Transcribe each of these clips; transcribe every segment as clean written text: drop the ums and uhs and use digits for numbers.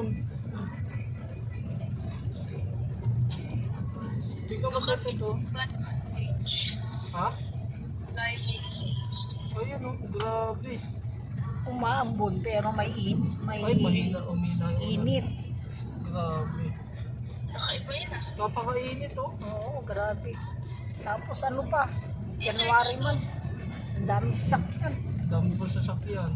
doon. Hindi ka maganda to. Ha? Climate change. Ayan o, grabe. Umaambon pero may Ay, mahina, umina yung init. Grabe. Nakaiba yun ah. Napakainit oh. Oo, grabe. Tapos ano pa? January man. Ang daming sasakyan. Dami pa sasakyan.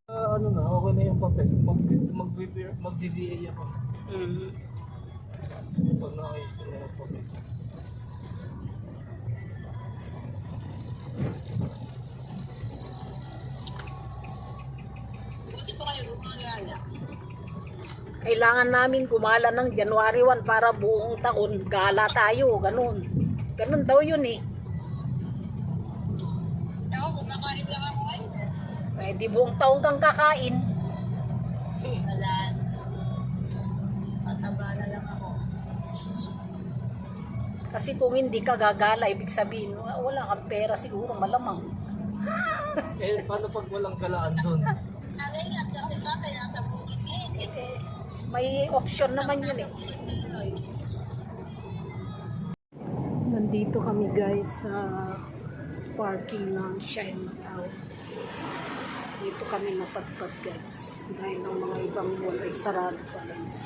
Ano na, okay na yung papel. Mag-DBA ako. Pag naayos ko na yung papel. Buti pa kayo rumagala. Kailangan namin gumala ng January 1 para buong taon gala tayo, ganun. Ganun daw yun eh. Ako, kumakain lang ako ngayon eh. Pwede buong taon kang kakain. Wala. Tataba na lang ako. Kasi kung hindi ka gagala, ibig sabihin, wala kang pera siguro, malamang. Eh, paano pag walang galaan doon? Alay nga, kasi tatay nasa bukid ngayon eh. May option naman yun eh. Bukid tuloy. Nandito kami guys sa parking ng Chinatown. Dito kami napadpad guys. Dahil ng mga ibang mall ay sarado pa guys.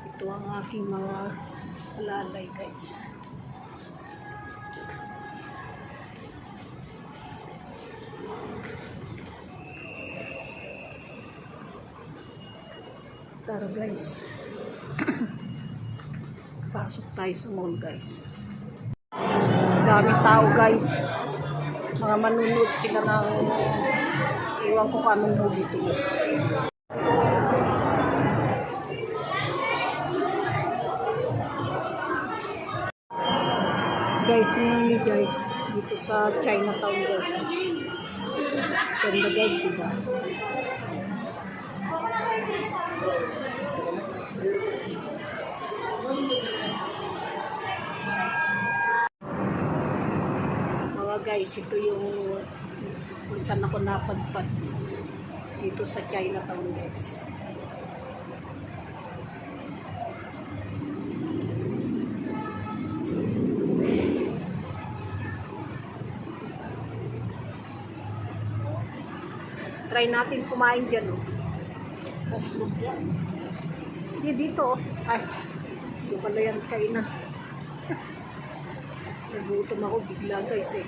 Ito ang aking mga alalay guys. Tara guys. Pasok tayo sa mall guys. Daming tao guys. Mga manunod sila ng iwan ko anong movie dito guys. Guys, yun guys. Dito sa Chinatown guys. Ganda guys, diba? Guys, ito yung kung saan ako napadpad dito sa Chinatown guys. Try natin kumain dyan oh. Hindi dito oh. Ay, hindi pala yan kainan. Nagutom ako bigla guys eh.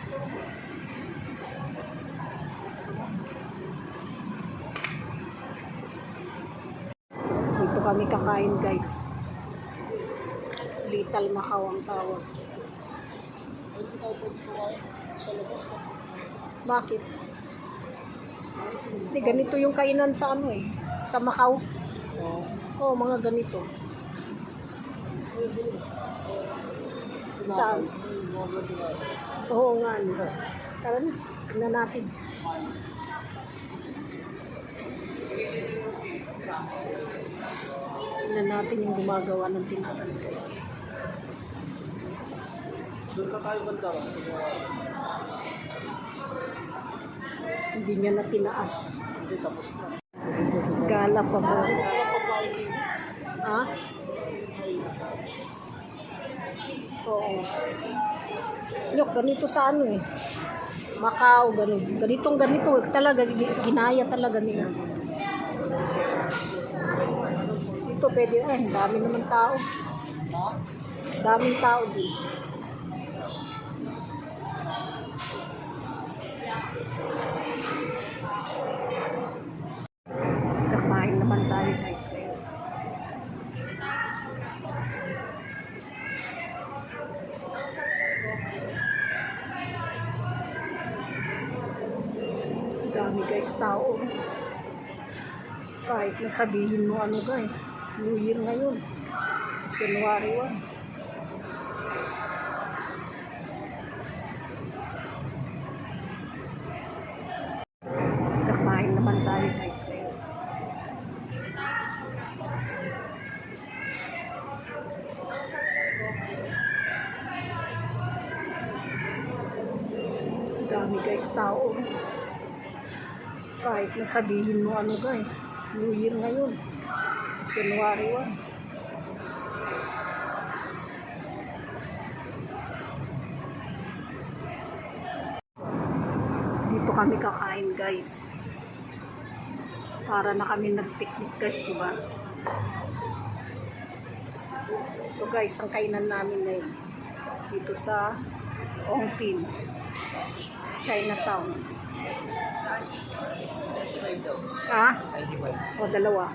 Dito kami kakain guys. Little Macau ang tawag. Bakit? Hindi, ganito yung kainan sa ano eh. Sa Macau. Oo, mga ganito. Saan? Oo nga. Tara na, tingnan natin. Tingnan natin yung gumagawa ng tinaran guys. Doon ka tayo banda ba? Hindi niya na tinaas. Hindi, tapos na. Gala pa ba? Ha? Oo. Look, ganito sa ano eh. Macau, ganun. Ganito talaga, ginaya talaga nila. Dito pwede, dami naman tao. Daming tao din. Kakain naman tayo guys ngayon. Dami guys tao. Kahit nasabihin mo ano guys, New Year ngayon, January 1. Kakain naman tayo guys ngayon. dami guys tao. Kahit na sabihin mo ano guys, New Year ngayon, January 1. Dito kami kakain guys. Para na kami nag-picnic guys, diba? Ito guys, ang kainan namin ngayon. Dito sa Ongpin, Chinatown. Ah? O, dalawa.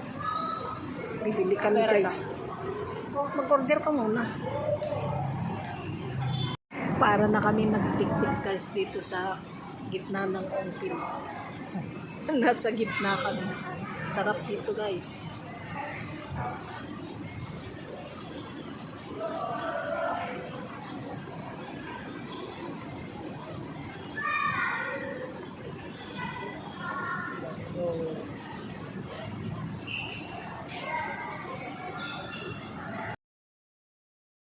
Bibili kami guys. O, mag-order ka muna. Para na kami nag-picnic guys dito sa gitna ng Ongpin. Nasa gitna kami. Sarap dito guys.